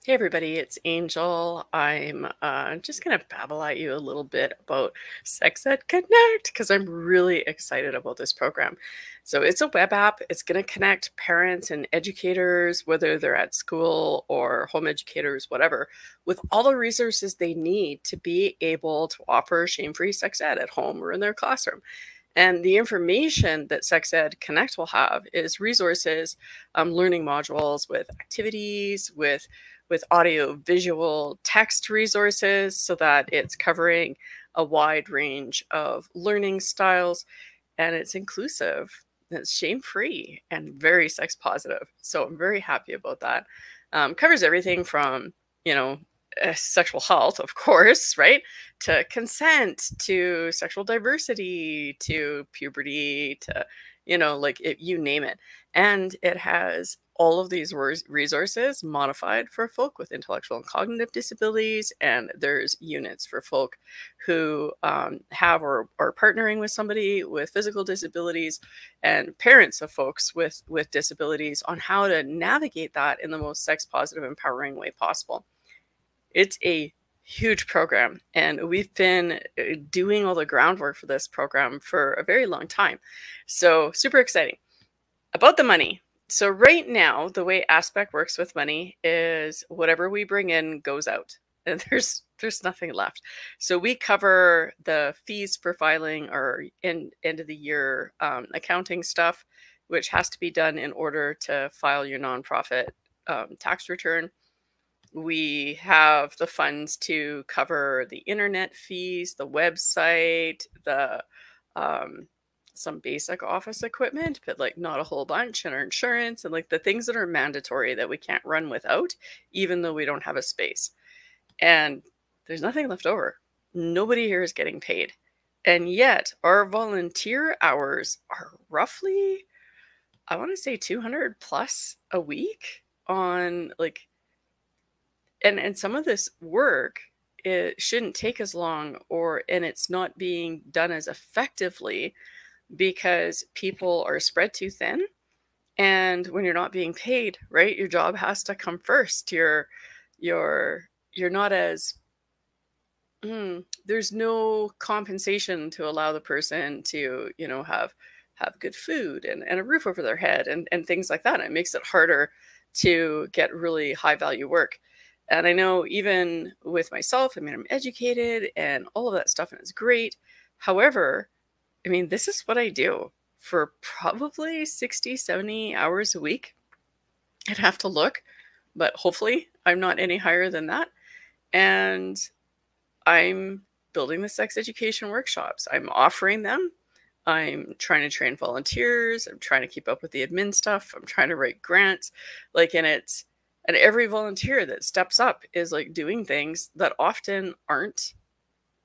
Hey everybody, it's Angel. I'm just going to babble at you a little bit about Sex Ed Connect because I'm really excited about this program. So it's a web app. It's going to connect parents and educators, whether they're at school or home educators, whatever, with all the resources they need to be able to offer shame-free sex ed at home or in their classroom. And the information that Sex Ed Connect will have is resources, learning modules with activities, with audio, visual, text resources so that it's covering a wide range of learning styles, and it's inclusive, it's shame-free, and very sex positive. So I'm very happy about that. Covers everything from, sexual health, of course, right? To consent, to sexual diversity, to puberty, to, you name it. And it has all of these resources modified for folk with intellectual and cognitive disabilities. And there's units for folk who have or are partnering with somebody with physical disabilities, and parents of folks with disabilities on how to navigate that in the most sex positive, empowering way possible. It's a huge program, and we've been doing all the groundwork for this program for a very long time. So super exciting. About the money. So right now, the way Aspect works with money is whatever we bring in goes out, and there's nothing left. So we cover the fees for filing our end of the year accounting stuff, which has to be done in order to file your nonprofit tax return. We have the funds to cover the internet fees, the website, the some basic office equipment, but like not a whole bunch, and our insurance and like the things that are mandatory that we can't run without, even though we don't have a space. And there's nothing left over. Nobody here is getting paid. And yet our volunteer hours are roughly, I want to say 200 plus a week on like, and some of this work, it shouldn't take as long, and it's not being done as effectively because people are spread too thin. And when you're not being paid, right, your job has to come first. You're not as there's no compensation to allow the person to, have good food and a roof over their head and things like that. And it makes it harder to get really high value work. And I know even with myself, I mean, I'm educated and all of that stuff, and it's great. However, I mean, this is what I do for probably 60, 70 hours a week. I'd have to look, but hopefully I'm not any higher than that. And I'm building the sex education workshops. I'm offering them. I'm trying to train volunteers. I'm trying to keep up with the admin stuff. I'm trying to write grants. And every volunteer that steps up is like doing things that often aren't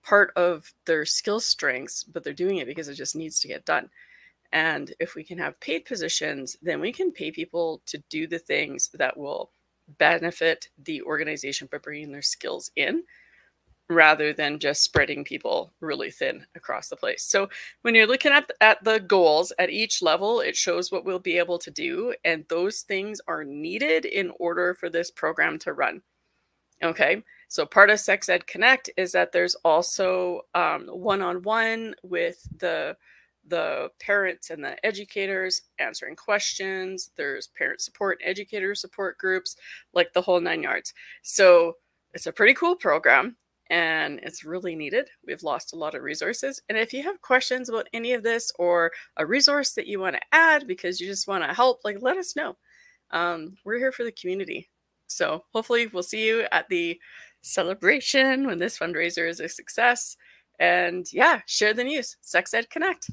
part of their skill strengths, but they're doing it because it just needs to get done. And if we can have paid positions, then we can pay people to do the things that will benefit the organization by bringing their skills in, rather than just spreading people really thin across the place. So when you're looking at the goals at each level, it shows what we'll be able to do. And those things are needed in order for this program to run. Okay, so part of Sex Ed Connect is that there's also one-on-one with the parents and the educators answering questions. There's parent support, educator support groups, like the whole 9 yards. So it's a pretty cool program, and it's really needed. We've lost a lot of resources. And if you have questions about any of this, or a resource that you want to add because you just want to help, like, let us know. We're here for the community. So hopefully we'll see you at the celebration when this fundraiser is a success. And yeah, share the news. Sex Ed Connect.